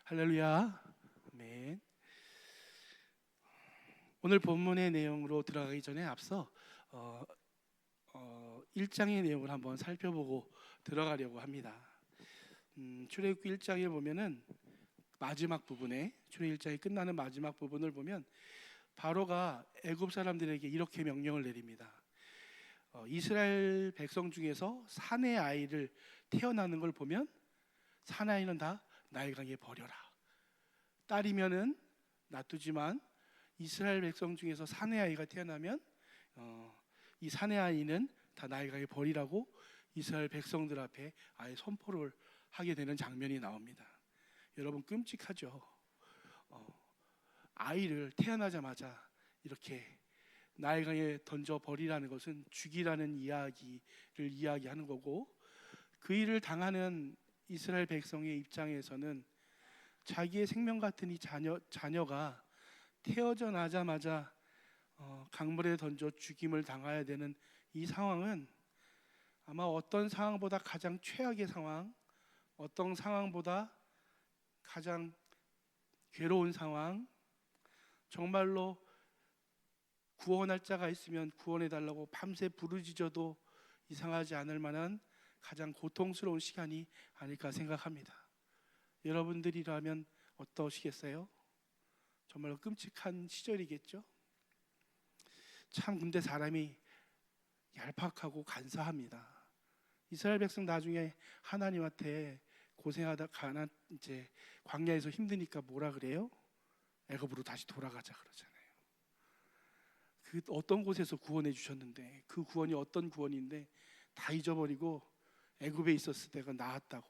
할렐루야. 아멘. 오늘 본문의 내용으로 들어가기 전에 앞서 1장의 내용을 한번 살펴보고 들어가려고 합니다. 출애굽기 1장에 보면은 마지막 부분에 출애굽기 1장이 끝나는 마지막 부분을 보면 바로가 애굽 사람들에게 이렇게 명령을 내립니다. 이스라엘 백성 중에서 사내 아이를 태어나는 걸 보면 사내 아이는 다 나일강에 버려라. 딸이면은 놔두지만 이스라엘 백성 중에서 사내 아이가 태어나면 이 사내 아이는 다 나일강에 버리라고 이스라엘 백성들 앞에 아예 선포를 하게 되는 장면이 나옵니다. 여러분 끔찍하죠. 아이를 태어나자마자 이렇게 나일강에 던져 버리라는 것은 죽이라는 이야기를 이야기하는 거고, 그 일을 당하는 이스라엘 백성의 입장에서는 자기의 생명 같은 이 자녀가 태어져 나자마자 강물에 던져 죽임을 당해야 되는 이 상황은 아마 어떤 상황보다 가장 최악의 상황, 어떤 상황보다 가장 괴로운 상황, 정말로 구원할 자가 있으면 구원해달라고 밤새 부르짖어도 이상하지 않을 만한 가장 고통스러운 시간이 아닐까 생각합니다. 여러분들이라면 어떠시겠어요? 정말 끔찍한 시절이겠죠? 참 근데 사람이 얄팍하고 간사합니다. 이스라엘 백성 나중에 하나님한테 고생하다 이제 광야에서 힘드니까 뭐라 그래요? 애굽으로 다시 돌아가자 그러잖아요. 그 어떤 곳에서 구원해 주셨는데, 그 구원이 어떤 구원인데 다 잊어버리고 애굽에 있었을 때가 나았다고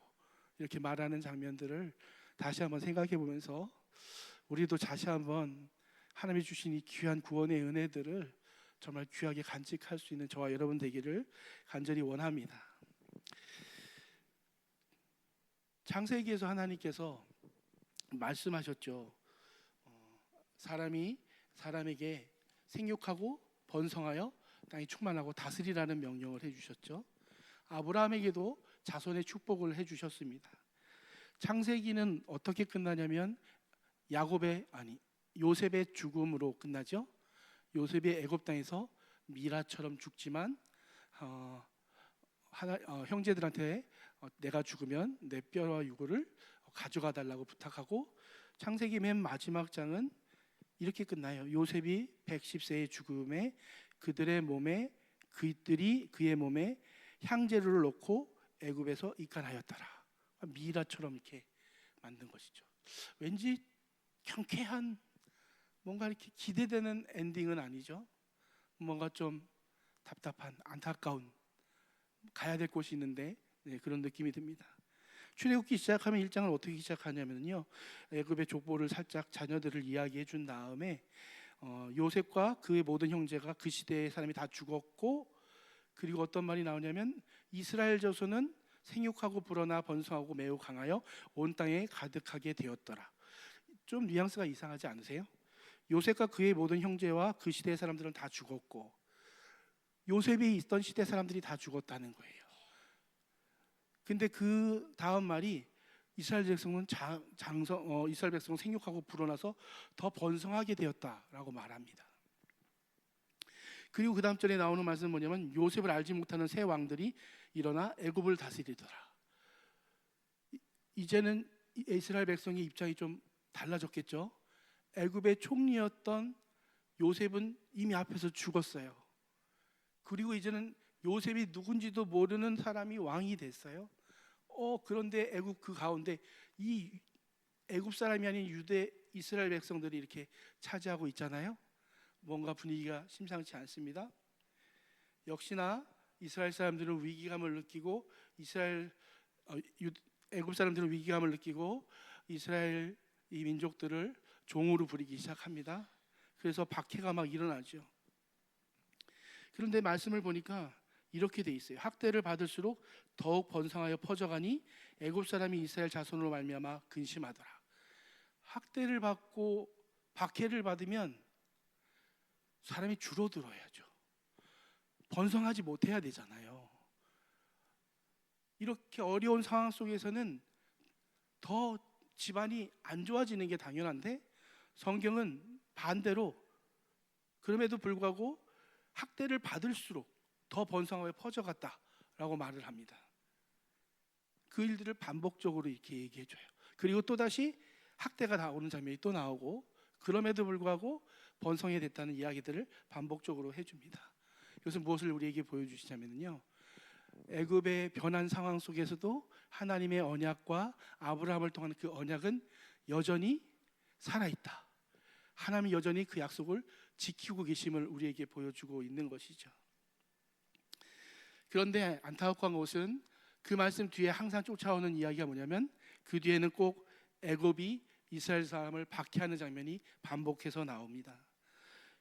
이렇게 말하는 장면들을 다시 한번 생각해 보면서 우리도 다시 한번 하나님이 주신 이 귀한 구원의 은혜들을 정말 귀하게 간직할 수 있는 저와 여러분 되기를 간절히 원합니다. 창세기에서 하나님께서 말씀하셨죠. 사람이 사람에게 생육하고 번성하여 땅이 충만하고 다스리라는 명령을 해주셨죠. 아브라함에게도 자손의 축복을 해주셨습니다. 창세기는 어떻게 끝나냐면 요셉의 죽음으로 끝나죠. 요셉이 애굽 땅에서 미라처럼 죽지만 형제들한테 내가 죽으면 내 뼈와 유골을 가져가 달라고 부탁하고, 창세기 맨 마지막 장은 이렇게 끝나요. 요셉이 110세의 죽음에 그들의 몸에 향재료를 넣고 애굽에서 입간하였더라. 미라처럼 이렇게 만든 것이죠. 왠지 경쾌한, 뭔가 이렇게 기대되는 엔딩은 아니죠. 뭔가 좀 답답한, 안타까운, 가야 될 곳이 있는데 그런 느낌이 듭니다. 출애굽기 시작하면 1장을 어떻게 시작하냐면요, 애굽의 족보를 살짝 자녀들을 이야기해 준 다음에 요셉과 그의 모든 형제가 그 시대의 사람이 다 죽었고, 그리고 어떤 말이 나오냐면 이스라엘 자손은 생육하고 불어나 번성하고 매우 강하여 온 땅에 가득하게 되었더라. 좀 뉘앙스가 이상하지 않으세요? 요셉과 그의 모든 형제와 그 시대의 사람들은 다 죽었고 요셉이 있던 시대 사람들이 다 죽었다는 거예요. 근데 그 다음 말이 이스라엘 백성은 이스라엘 백성은 생육하고 불어나서 더 번성하게 되었다라고 말합니다. 그리고 그 다음 절에 나오는 말씀은 뭐냐면 요셉을 알지 못하는 새 왕들이 일어나 애굽을 다스리더라. 이제는 이스라엘 백성의 입장이 좀 달라졌겠죠. 애굽의 총리였던 요셉은 이미 앞에서 죽었어요. 그리고 이제는 요셉이 누군지도 모르는 사람이 왕이 됐어요. 그런데 애굽 그 가운데 이 애굽 사람이 아닌 이스라엘 백성들이 이렇게 차지하고 있잖아요. 뭔가 분위기가 심상치 않습니다. 역시나 이스라엘 사람들은 위기감을 느끼고 애굽 사람들은 위기감을 느끼고 이스라엘 이 민족들을 종으로 부리기 시작합니다. 그래서 박해가 막 일어나죠. 그런데 말씀을 보니까 이렇게 돼 있어요. 학대를 받을수록 더욱 번성하여 퍼져가니 애굽 사람이 이스라엘 자손으로 말미암아 근심하더라. 학대를 받고 박해를 받으면 사람이 줄어들어야죠. 번성하지 못해야 되잖아요. 이렇게 어려운 상황 속에서는 더 집안이 안 좋아지는 게 당연한데 성경은 반대로 그럼에도 불구하고 학대를 받을수록 더 번성하게 퍼져갔다라고 말을 합니다. 그 일들을 반복적으로 이렇게 얘기해줘요. 그리고 또다시 학대가 나오는 장면이 또 나오고 그럼에도 불구하고 번성해 됐다는 이야기들을 반복적으로 해줍니다. 이것은 무엇을 우리에게 보여주시냐면요, 애굽의 변한 상황 속에서도 하나님의 언약과 아브라함을 통한 그 언약은 여전히 살아있다. 하나님이 여전히 그 약속을 지키고 계심을 우리에게 보여주고 있는 것이죠. 그런데 안타까운 것은 그 말씀 뒤에 항상 쫓아오는 이야기가 뭐냐면 그 뒤에는 꼭 애굽이 이스라엘 사람을 박해하는 장면이 반복해서 나옵니다.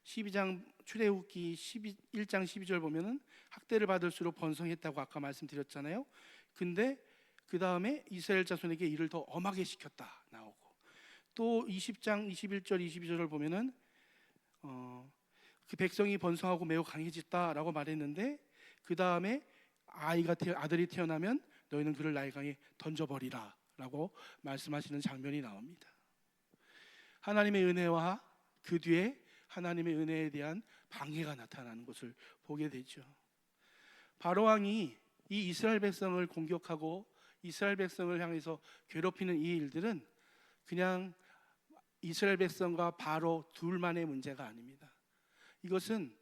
12장 출애굽기 1장 12절 보면은 학대를 받을수록 번성했다고 아까 말씀드렸잖아요. 근데 그 다음에 이스라엘 자손에게 이를 더 엄하게 시켰다 나오고, 또 20장 21절 22절을 보면은 그 백성이 번성하고 매우 강해졌다라고 말했는데 그 다음에 아들이 태어나면 너희는 그를 나일강에 던져버리라 라고 말씀하시는 장면이 나옵니다. 하나님의 은혜와 그 뒤에 하나님의 은혜에 대한 방해가 나타나는 것을 보게 되죠. 바로 왕이 이 이스라엘 백성을 공격하고 이스라엘 백성을 향해서 괴롭히는 이 일들은 그냥 이스라엘 백성과 바로 둘만의 문제가 아닙니다. 이것은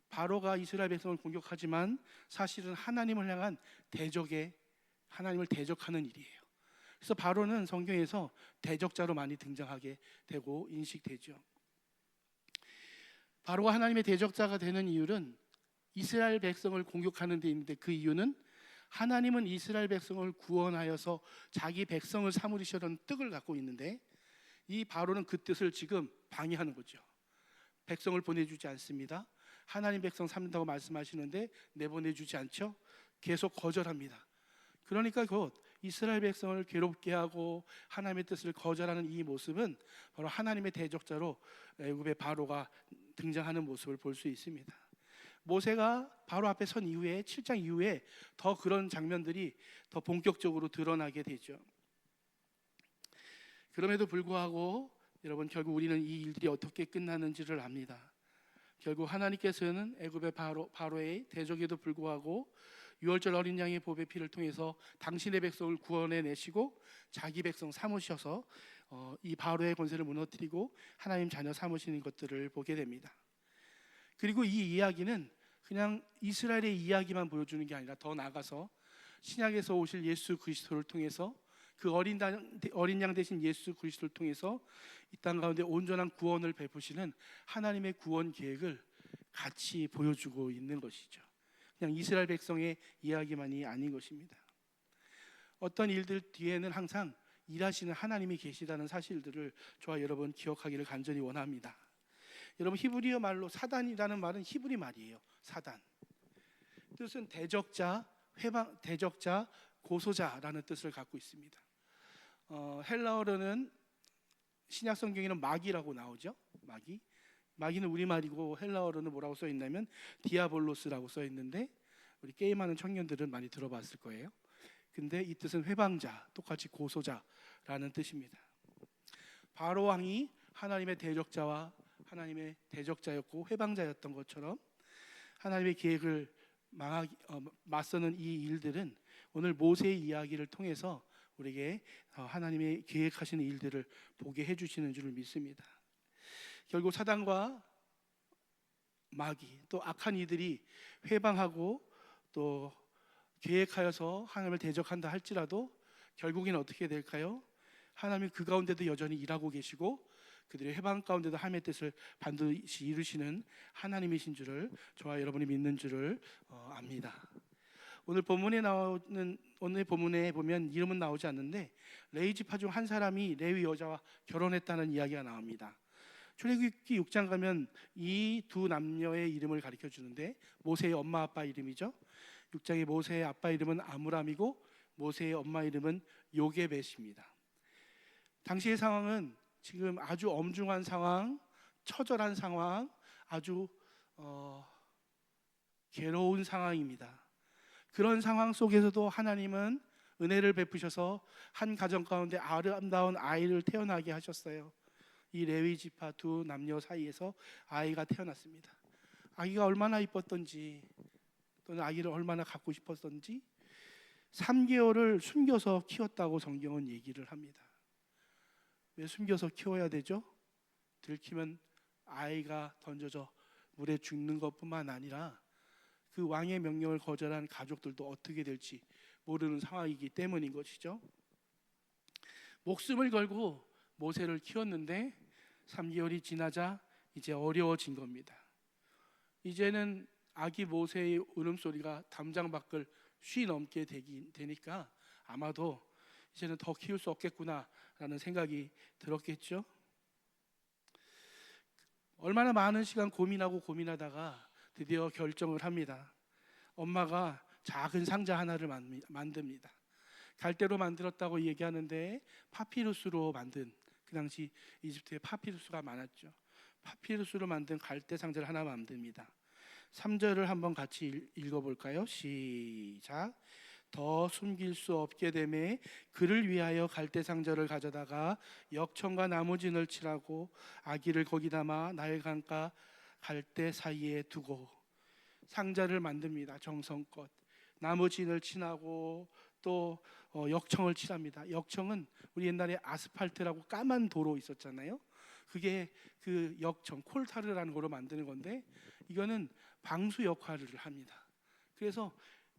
바로가 이스라엘 백성을 공격하지만 사실은 하나님을 향한 하나님을 대적하는 일이에요. 그래서 바로는 성경에서 대적자로 많이 등장하게 되고 인식되죠. 바로가 하나님의 대적자가 되는 이유는 이스라엘 백성을 공격하는 데 있는데, 그 이유는 하나님은 이스라엘 백성을 구원하여서 자기 백성을 삼으시려는 뜻을 갖고 있는데 이 바로는 그 뜻을 지금 방해하는 거죠. 백성을 보내주지 않습니다. 하나님 백성 삼는다고 말씀하시는데 내보내주지 않죠. 계속 거절합니다. 그러니까 곧 이스라엘 백성을 괴롭게 하고 하나님의 뜻을 거절하는 이 모습은 바로 하나님의 대적자로 애굽의 바로가 등장하는 모습을 볼 수 있습니다. 모세가 바로 앞에 선 이후에 7장 이후에 더 그런 장면들이 더 본격적으로 드러나게 되죠. 그럼에도 불구하고 여러분, 결국 우리는 이 일들이 어떻게 끝나는지를 압니다. 결국 하나님께서는 애굽의 바로의 대적에도 불구하고 유월절 어린 양의 보배 피를 통해서 당신의 백성을 구원해 내시고 자기 백성 삼으셔서 이 바로의 권세를 무너뜨리고 하나님 자녀 삼으시는 것들을 보게 됩니다. 그리고 이 이야기는 그냥 이스라엘의 이야기만 보여주는 게 아니라 더 나아가서 신약에서 오실 예수 그리스도를 통해서 그 어린 양 대신 예수 그리스도를 통해서 이 땅 가운데 온전한 구원을 베푸시는 하나님의 구원 계획을 같이 보여주고 있는 것이죠. 그냥 이스라엘 백성의 이야기만이 아닌 것입니다. 어떤 일들 뒤에는 항상 일하시는 하나님이 계시다는 사실들을 저와 여러분 기억하기를 간절히 원합니다. 여러분, 히브리어 말로 사단이라는 말은 히브리 말이에요. 사단. 뜻은 대적자, 대적자, 고소자라는 뜻을 갖고 있습니다. 헬라어로는 신약 성경에는 마귀라고 나오죠. 마귀는 우리말이고 헬라어로는 뭐라고 써 있냐면 디아볼로스라고 써 있는데 우리 게임하는 청년들은 많이 들어봤을 거예요. 근데 이 뜻은 회방자, 똑같이 고소자라는 뜻입니다. 바로 왕이 하나님의 대적자와 하나님의 대적자였고 회방자였던 것처럼 하나님의 계획을 맞서는 이 일들은 오늘 모세의 이야기를 통해서 우리에게 하나님의 계획하시는 일들을 보게 해주시는 줄 믿습니다. 결국 사단과 마귀 또 악한 이들이 회방하고 또 계획하여서 하나님을 대적한다 할지라도 결국에는 어떻게 될까요? 하나님이 그 가운데도 여전히 일하고 계시고 그들의 회방 가운데도 하나님의 뜻을 반드시 이루시는 하나님이신 줄을 저와 여러분이 믿는 줄을 압니다. 오늘 본문에 보면 이름은 나오지 않는데 레위 지파 중 한 사람이 레위 여자와 결혼했다는 이야기가 나옵니다. 출애굽기 6장 가면 이 두 남녀의 이름을 가르쳐 주는데 모세의 엄마 아빠 이름이죠. 6장의 모세의 아빠 이름은 아므람이고 모세의 엄마 이름은 요게벳입니다. 당시의 상황은 지금 아주 엄중한 상황, 처절한 상황, 아주 괴로운 상황입니다. 그런 상황 속에서도 하나님은 은혜를 베푸셔서 한 가정 가운데 아름다운 아이를 태어나게 하셨어요. 이 레위 지파 두 남녀 사이에서 아이가 태어났습니다. 아기가 얼마나 이뻤던지, 또는 아기를 얼마나 갖고 싶었던지 3개월을 숨겨서 키웠다고 성경은 얘기를 합니다. 왜 숨겨서 키워야 되죠? 들키면 아이가 던져져 물에 죽는 것뿐만 아니라 그 왕의 명령을 거절한 가족들도 어떻게 될지 모르는 상황이기 때문인 것이죠. 목숨을 걸고 모세를 키웠는데 3개월이 지나자 이제 어려워진 겁니다. 이제는 아기 모세의 울음소리가 담장 밖을 쉬넘게 되니까 아마도 이제는 더 키울 수 없겠구나라는 생각이 들었겠죠. 얼마나 많은 시간 고민하다가 드디어 결정을 합니다. 엄마가 작은 상자 하나를 만듭니다. 갈대로 만들었다고 얘기하는데 파피루스로 만든, 그 당시 이집트에 파피루스가 많았죠. 파피루스로 만든 갈대 상자를 하나 만듭니다. 3절을 한번 같이 읽어볼까요? 시작. 더 숨길 수 없게 되매 그를 위하여 갈대 상자를 가져다가 역청과 나무진을 칠하고 아기를 거기 담아 나일 강가 갈대 사이에 두고 상자를 만듭니다. 정성껏 나무진을 칠하고 또 역청을 칠합니다. 역청은 우리 옛날에 아스팔트라고 까만 도로 있었잖아요. 그게 그 역청 콜타르라는 거로 만드는 건데 이거는 방수 역할을 합니다. 그래서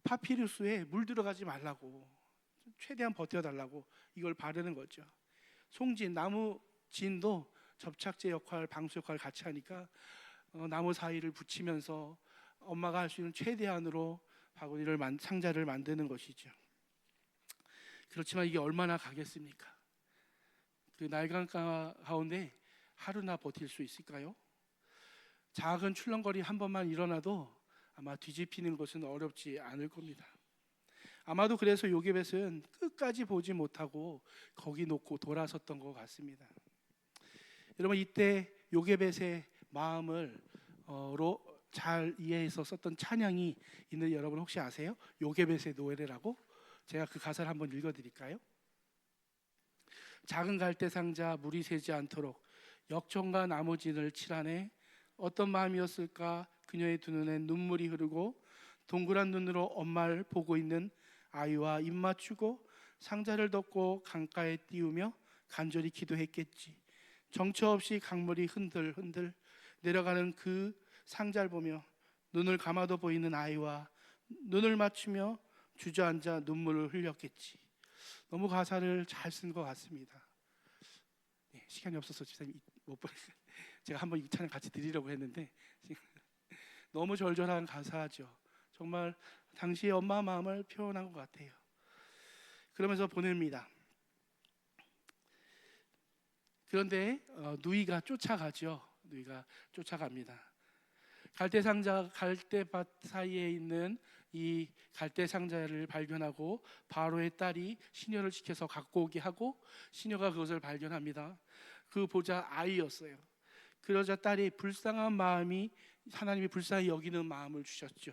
파피루스에 물 들어가지 말라고, 최대한 버텨달라고 이걸 바르는 거죠. 송진, 나무 진도 접착제 역할, 방수 역할을 같이 하니까 나무 사이를 붙이면서 엄마가 할 수 있는 최대한으로 바구니를 상자를 만드는 것이죠. 그렇지만 이게 얼마나 가겠습니까? 그 날강가 가운데 하루나 버틸 수 있을까요? 작은 출렁거리 한 번만 일어나도 아마 뒤집히는 것은 어렵지 않을 겁니다. 아마도 그래서 요게벳은 끝까지 보지 못하고 거기 놓고 돌아섰던 것 같습니다. 여러분, 이때 요게벳의 마음을 잘 이해해서 썼던 찬양이 있는 여러분 혹시 아세요? 요게벳의 노래라고? 제가 그 가사를 한번 읽어드릴까요? 작은 갈대 상자 물이 새지 않도록 역청과 나무진을 칠하네. 어떤 마음이었을까? 그녀의 두 눈에 눈물이 흐르고 동그란 눈으로 엄마를 보고 있는 아이와 입 맞추고 상자를 덮고 강가에 띄우며 간절히 기도했겠지. 정처 없이 강물이 흔들흔들 내려가는 그 상자를 보며 눈을 감아도 보이는 아이와 눈을 맞추며 주저앉아 눈물을 흘렸겠지. 너무 가사를 잘 쓴 것 같습니다. 네, 시간이 없어서 집사님 못 보니까 제가 한번 이 찬양 같이 드리려고 했는데 너무 절절한 가사죠. 정말 당시의 엄마 마음을 표현한 것 같아요. 그러면서 보냅니다. 그런데 누이가 쫓아가죠. 누이가 쫓아갑니다. 갈대밭 사이에 있는 이 갈대 상자를 발견하고 바로의 딸이 시녀를 시켜서 갖고 오게 하고 시녀가 그것을 발견합니다. 그 보자 아이였어요. 그러자 딸이 불쌍한 마음이, 하나님이 불쌍히 여기는 마음을 주셨죠.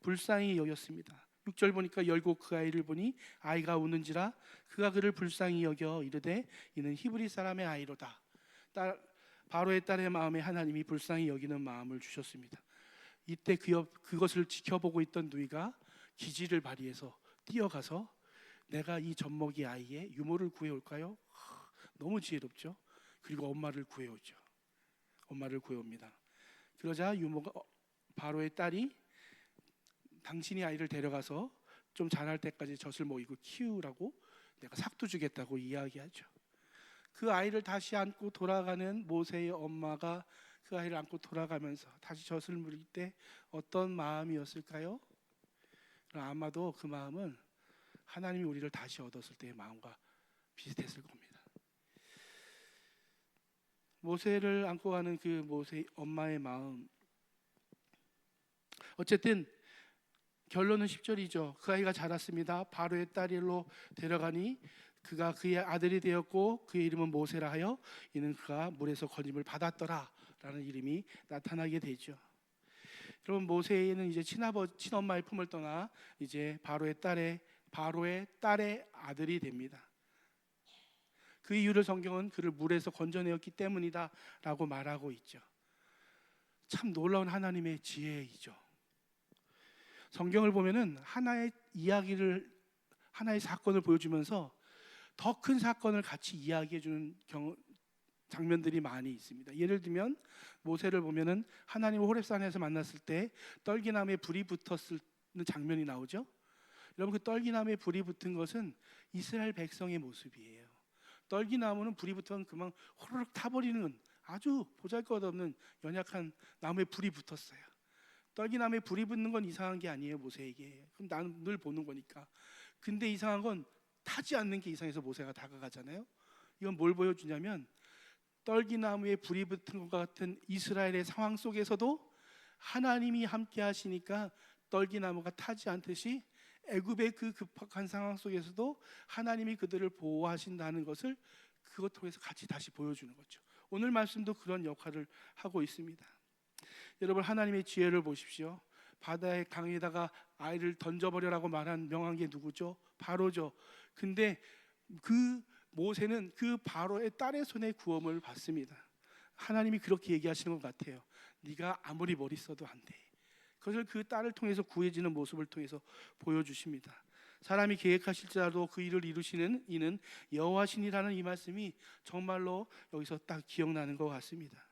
불쌍히 여겼습니다. 6절 보니까 열고 그 아이를 보니 아이가 우는지라 그가 그를 불쌍히 여겨 이르되 이는 히브리 사람의 아이로다. 바로의 딸의 마음에 하나님이 불쌍히 여기는 마음을 주셨습니다. 이때 그것을 지켜보고 있던 누이가 기지를 발휘해서 뛰어가서 내가 이 젖먹이 아이의 유모를 구해올까요? 너무 지혜롭죠. 그리고 엄마를 구해오죠. 엄마를 구해옵니다. 그러자 바로의 딸이 당신이 아이를 데려가서 좀 자랄 때까지 젖을 먹이고 키우라고 내가 삭도 주겠다고 이야기하죠. 그 아이를 다시 안고 돌아가는 모세의 엄마가 그 아이를 안고 돌아가면서 다시 젖을 물릴 때 어떤 마음이었을까요? 아마도 그 마음은 하나님이 우리를 다시 얻었을 때의 마음과 비슷했을 겁니다. 모세를 안고 가는 그 모세의 엄마의 마음, 어쨌든 결론은 10절이죠. 그 아이가 자랐습니다. 바로의 딸로 데려가니 그가 그의 아들이 되었고 그의 이름은 모세라 하여 이는 그가 물에서 건짐을 받았더라 라는 이름이 나타나게 되죠. 여러분, 모세는 이제 친엄마의 품을 떠나 이제 바로의 딸의 바로의 딸의 아들이 됩니다. 그 이유를 성경은 그를 물에서 건져내었기 때문이다 라고 말하고 있죠. 참 놀라운 하나님의 지혜이죠. 성경을 보면은 하나의 이야기를, 하나의 사건을 보여주면서 더 큰 사건을 같이 이야기해 주는 장면들이 많이 있습니다. 예를 들면 모세를 보면은 하나님을 호렙산에서 만났을 때 떨기나무에 불이 붙었을 장면이 나오죠. 여러분, 그 떨기나무에 불이 붙은 것은 이스라엘 백성의 모습이에요. 떨기나무는 불이 붙으면 그만 호로록 타버리는 아주 보잘것없는 연약한 나무에 불이 붙었어요. 떨기나무에 불이 붙는 건 이상한 게 아니에요, 모세에게. 그럼 나는 늘 보는 거니까. 근데 이상한 건 타지 않는 게 이상해서 모세가 다가가잖아요. 이건 뭘 보여주냐면 떨기나무에 불이 붙은 것과 같은 이스라엘의 상황 속에서도 하나님이 함께 하시니까 떨기나무가 타지 않듯이 애굽의 그 급박한 상황 속에서도 하나님이 그들을 보호하신다는 것을 그것 통해서 같이 다시 보여주는 거죠. 오늘 말씀도 그런 역할을 하고 있습니다. 여러분, 하나님의 지혜를 보십시오. 바다의 강에다가 아이를 던져버려라고 말한 명한 게 누구죠? 바로죠. 근데 그 모세는 그 바로의 딸의 손에 구원을 받습니다. 하나님이 그렇게 얘기하시는 것 같아요. 네가 아무리 머리 써도 안 돼. 그것을 그 딸을 통해서 구해지는 모습을 통해서 보여주십니다. 사람이 계획하실지라도 그 일을 이루시는 이는 여호와시니라는 이 말씀이 정말로 여기서 딱 기억나는 것 같습니다.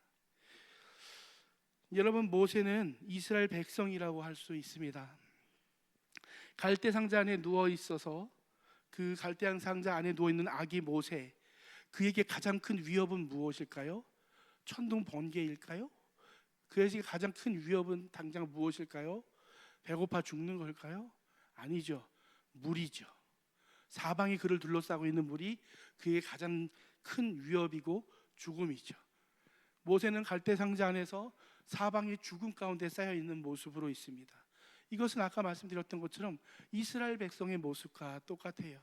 여러분, 모세는 이스라엘 백성이라고 할 수 있습니다. 갈대 상자 안에 누워 있어서 그 갈대 상자 안에 누워 있는 아기 모세, 그에게 가장 큰 위협은 무엇일까요? 천둥 번개일까요? 그에게 가장 큰 위협은 당장 무엇일까요? 배고파 죽는 걸까요? 아니죠. 물이죠. 사방이 그를 둘러싸고 있는 물이 그의 가장 큰 위협이고 죽음이죠. 모세는 갈대 상자 안에서 사방이 죽음 가운데 쌓여 있는 모습으로 있습니다. 이것은 아까 말씀드렸던 것처럼 이스라엘 백성의 모습과 똑같아요.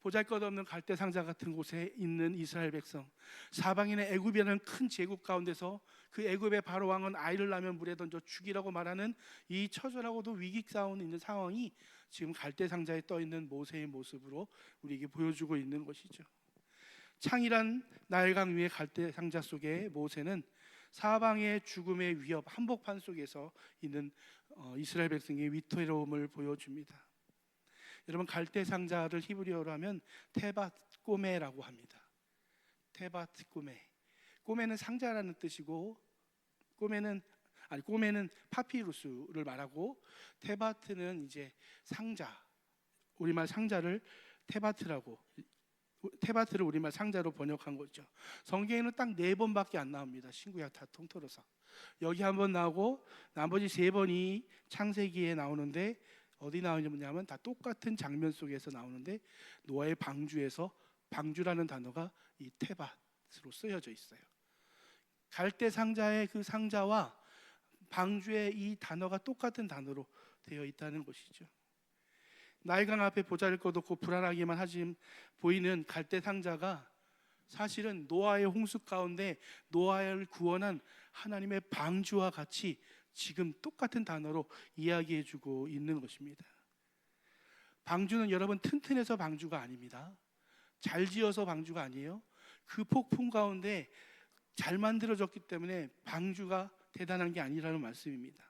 보잘것없는 갈대 상자 같은 곳에 있는 이스라엘 백성, 사방에는 애굽이라는 큰 제국 가운데서 그 애굽의 바로 왕은 아이를 낳으면 물에 던져 죽이라고 말하는 이 처절하고도 위기 가운데 있는 상황이 지금 갈대 상자에 떠 있는 모세의 모습으로 우리에게 보여주고 있는 것이죠. 창이란 나일강 위의 갈대 상자 속에 모세는 사방의 죽음의 위협, 한복판 속에서 있는 이스라엘 백성의 위태로움을 보여줍니다. 여러분, 갈대 상자를 히브리어로 하면 테밭 꼬메라고 합니다. 테밭 꼬메. 꼬메는 상자라는 뜻이고 꼬메는 파피루스를 말하고 테바트는 이제 상자, 우리말 상자를 테바트를 우리말 상자로 번역한 거죠. 성경에는 딱 4번밖에 안 나옵니다. 신구약 다 통틀어서 여기 한 번 나오고 나머지 3번이 창세기에 나오는데 어디 나오냐면 다 똑같은 장면 속에서 나오는데 노아의 방주에서 방주라는 단어가 이 테밭으로 쓰여져 있어요. 갈대 상자의 그 상자와 방주의 이 단어가 똑같은 단어로 되어 있다는 것이죠. 나일강 앞에 보잘것없고 불안하기만 하지 보이는 갈대 상자가 사실은 노아의 홍수 가운데 노아를 구원한 하나님의 방주와 같이 지금 똑같은 단어로 이야기해주고 있는 것입니다. 방주는 여러분 튼튼해서 방주가 아닙니다. 잘 지어서 방주가 아니에요. 그 폭풍 가운데 잘 만들어졌기 때문에 방주가 대단한 게 아니라는 말씀입니다.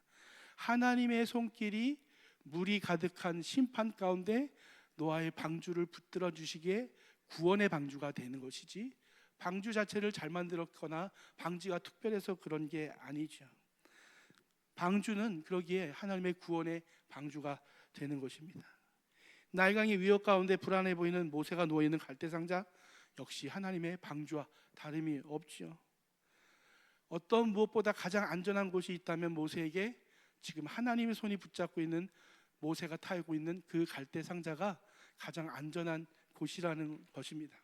하나님의 손길이 물이 가득한 심판 가운데 노아의 방주를 붙들어 주시기에 구원의 방주가 되는 것이지 방주 자체를 잘 만들었거나 방지가 특별해서 그런 게 아니죠. 방주는 그러기에 하나님의 구원의 방주가 되는 것입니다. 나일강의 위협 가운데 불안해 보이는 모세가 누워있는 갈대상자 역시 하나님의 방주와 다름이 없죠. 어떤 무엇보다 가장 안전한 곳이 있다면 모세에게 지금 하나님의 손이 붙잡고 있는 모세가 타고 있는 그 갈대상자가 가장 안전한 곳이라는 것입니다.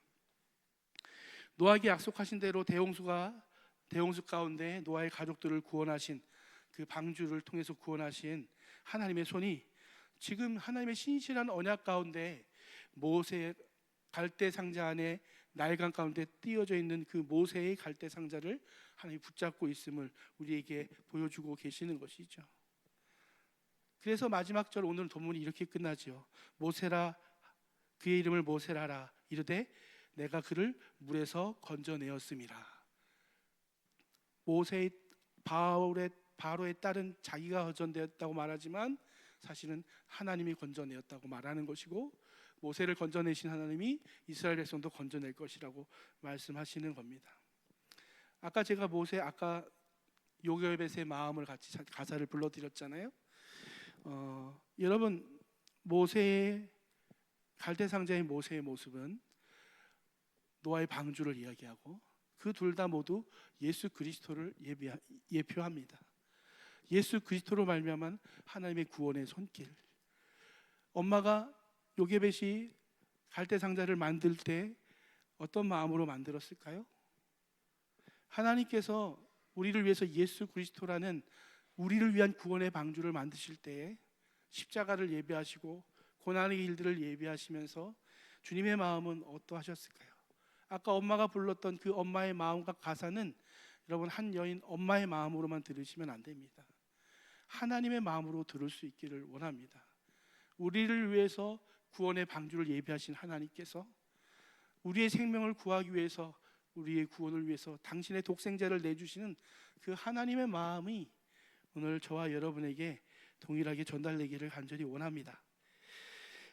노아에게 약속하신 대로 대홍수 가운데 노아의 가족들을 구원하신 그 방주를 통해서 구원하신 하나님의 손이 지금 하나님의 신실한 언약 가운데 모세의 갈대 상자 안에 나일강 가운데 띄어져 있는 그 모세의 갈대 상자를 하나님이 붙잡고 있음을 우리에게 보여주고 계시는 것이죠. 그래서 마지막 절 오늘 본문이 이렇게 끝나지요. 모세라, 그의 이름을 모세라라 이르되 내가 그를 물에서 건져내었음이라. 모세의 바로의 딸은 자기가 건져내었다고 말하지만 사실은 하나님이 건져내었다고 말하는 것이고, 모세를 건져내신 하나님이 이스라엘 백성도 건져낼 것이라고 말씀하시는 겁니다. 아까 제가 아까 요게벳의 마음을 같이 가사를 불러드렸잖아요. 여러분, 갈대상자의 모세의 모습은 노아의 방주를 이야기하고, 그 둘 다 모두 예수 그리스도를 예표합니다. 예수 그리스도로 말미암은 하나님의 구원의 손길. 엄마가 요게벳이 갈대상자를 만들 때 어떤 마음으로 만들었을까요? 하나님께서 우리를 위해서 예수 그리스도라는 우리를 위한 구원의 방주를 만드실 때에 십자가를 예비하시고 고난의 길들을 예비하시면서 주님의 마음은 어떠하셨을까요? 아까 엄마가 불렀던 그 엄마의 마음과 가사는 여러분, 한 여인 엄마의 마음으로만 들으시면 안 됩니다. 하나님의 마음으로 들을 수 있기를 원합니다. 우리를 위해서 구원의 방주를 예비하신 하나님께서 우리의 생명을 구하기 위해서, 우리의 구원을 위해서 당신의 독생자를 내주시는 그 하나님의 마음이 오늘 저와 여러분에게 동일하게 전달되기를 간절히 원합니다.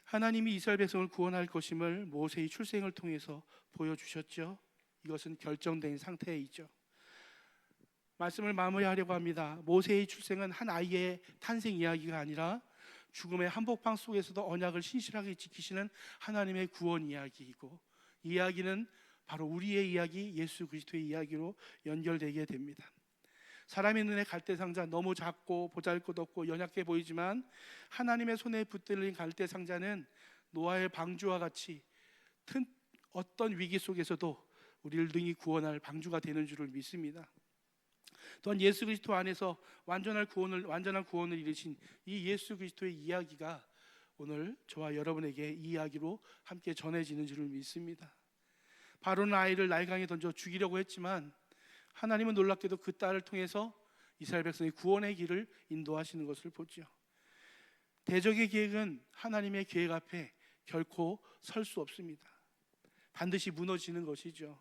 하나님이 이스라엘 백성을 구원할 것임을 모세의 출생을 통해서 보여주셨죠. 이것은 결정된 상태에 있죠. 말씀을 마무리하려고 합니다. 모세의 출생은 한 아이의 탄생 이야기가 아니라 죽음의 한복판 속에서도 언약을 신실하게 지키시는 하나님의 구원 이야기이고, 이 이야기는 바로 우리의 이야기, 예수 그리스도의 이야기로 연결되게 됩니다. 사람의 눈에 갈대상자 너무 작고 보잘것없고 연약해 보이지만 하나님의 손에 붙들린 갈대상자는 노아의 방주와 같이 어떤 위기 속에서도 우리를 능히 구원할 방주가 되는 줄을 믿습니다. 또한 예수 그리스도 안에서 완전한 구원을 이루신 이 예수 그리스도의 이야기가 오늘 저와 여러분에게 이 이야기로 함께 전해지는 줄을 믿습니다. 바로는 아이를 날강에 던져 죽이려고 했지만 하나님은 놀랍게도 그 딸을 통해서 이스라엘 백성의 구원의 길을 인도하시는 것을 보죠. 대적의 계획은 하나님의 계획 앞에 결코 설 수 없습니다. 반드시 무너지는 것이죠.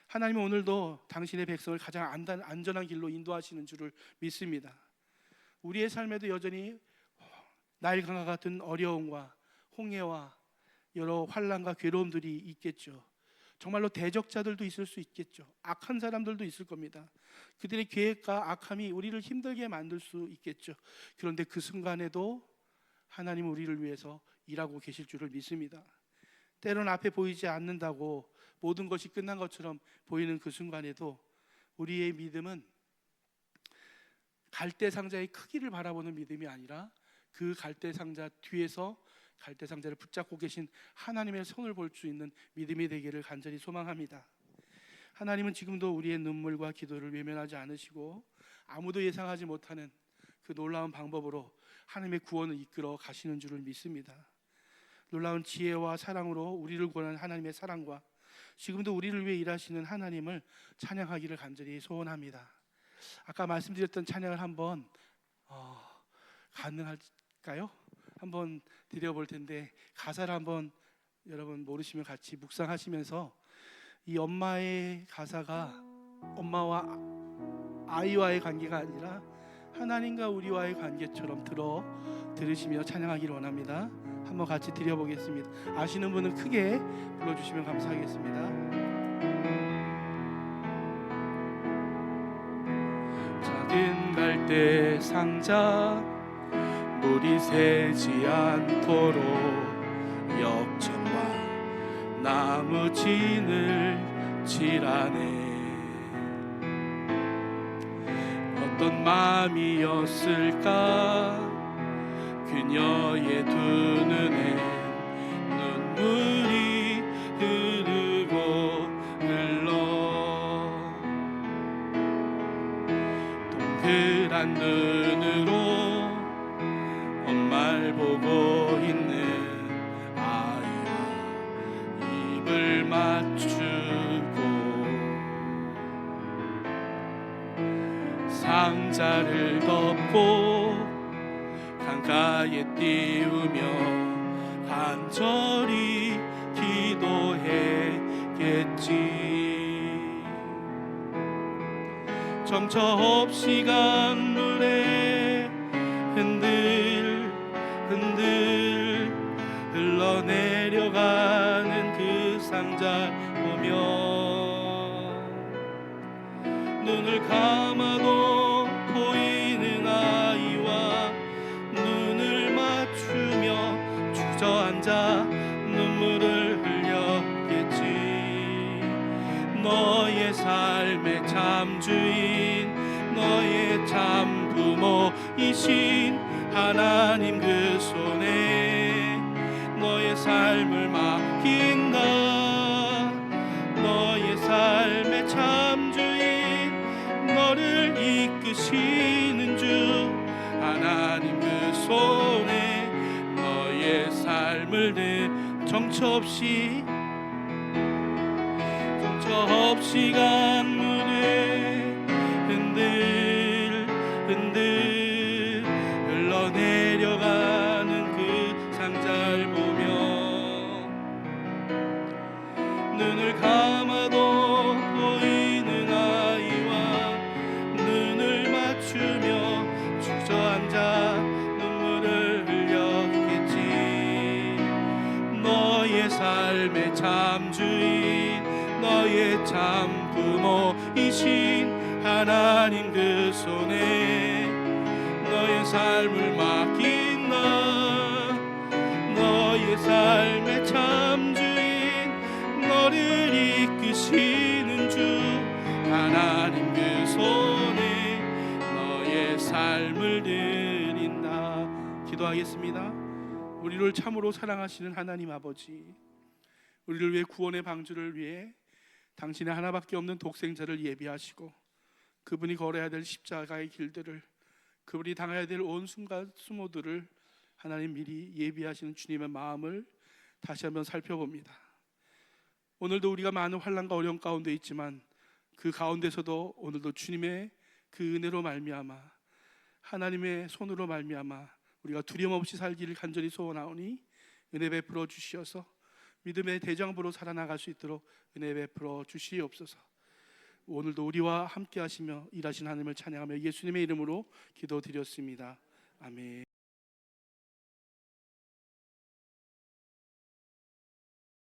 하나님은 오늘도 당신의 백성을 가장 안전한 길로 인도하시는 줄을 믿습니다. 우리의 삶에도 여전히 나일강과 같은 어려움과 홍해와 여러 환난과 괴로움들이 있겠죠. 정말로 대적자들도 있을 수 있겠죠. 악한 사람들도 있을 겁니다. 그들의 계획과 악함이 우리를 힘들게 만들 수 있겠죠. 그런데 그 순간에도 하나님은 우리를 위해서 일하고 계실 줄을 믿습니다. 때로는 앞에 보이지 않는다고 모든 것이 끝난 것처럼 보이는 그 순간에도 우리의 믿음은 갈대상자의 크기를 바라보는 믿음이 아니라 그 갈대상자 뒤에서 갈대상자를 붙잡고 계신 하나님의 손을 볼 수 있는 믿음이 되기를 간절히 소망합니다. 하나님은 지금도 우리의 눈물과 기도를 외면하지 않으시고 아무도 예상하지 못하는 그 놀라운 방법으로 하나님의 구원을 이끌어 가시는 줄을 믿습니다. 놀라운 지혜와 사랑으로 우리를 구원하는 하나님의 사랑과 지금도 우리를 위해 일하시는 하나님을 찬양하기를 간절히 소원합니다. 아까 말씀드렸던 찬양을 한번 가능할까요? 한번 드려볼 텐데 가사를 한번 여러분 모르시면 같이 묵상하시면서 이 엄마의 가사가 엄마와 아이와의 관계가 아니라 하나님과 우리와의 관계처럼 들으시며 찬양하기를 원합니다. 한번 같이 드려보겠습니다. 아시는 분은 크게 불러주시면 감사하겠습니다. 작은 갈대 상자 물이 새지 않도록 역청과 나무 진을 칠하네. 어떤 마음이었을까 그녀의 두 눈에 눈물이 흐르고 흘러 동그란 눈으로 엄마를 보고 있는 아이와 입을 맞추고 상자를 덮고 창가에 띄우며 간절히 기도했겠지. 정처 없이 강물에 흔들 흘러내려가는 그 상자 보며 눈을 감아도 보이는 아이와 눈을 맞추며 주저앉아 눈물을 흘렸겠지. 너의 삶의 참주인, 너의 참부모이신 하나님 그 손에 너의 삶을 맡긴다. 너의 삶의 참주인, 너를 이끄시는 주 하나님 그 손에 너의 삶을 정처 없이 강물에 흔들 흘러내려가는 그 상자를 보며 눈을 감아도 보이는 아이와 눈을 맞추며 주저앉아 눈물을 흘렸겠지. 너의 삶의 참주인, 너의 참부모이신 하나님 그 손에 너의 삶을 맡긴다. 너의 삶의 참주인, 너를 이끄시는 주 하나님 그 손에 너의 삶을 드린다. 기도하겠습니다. 우리를 참으로 사랑하시는 하나님 아버지, 우리를 위해 구원의 방주를 위해 당신의 하나밖에 없는 독생자를 예비하시고 그분이 걸어야 될 십자가의 길들을, 그분이 당해야 될 온 순간 수모들을 하나님 미리 예비하시는 주님의 마음을 다시 한번 살펴봅니다. 오늘도 우리가 많은 환난과 어려움 가운데 있지만 그 가운데서도 오늘도 주님의 그 은혜로 말미암아, 하나님의 손으로 말미암아 우리가 두려움 없이 살기를 간절히 소원하오니 은혜 베풀어 주시어서 믿음의 대장부로 살아나갈 수 있도록 은혜 베풀어 주시옵소서. 오늘도 우리와 함께 하시며 일하신 하나님을 찬양하며 예수님의 이름으로 기도드렸습니다. 아멘.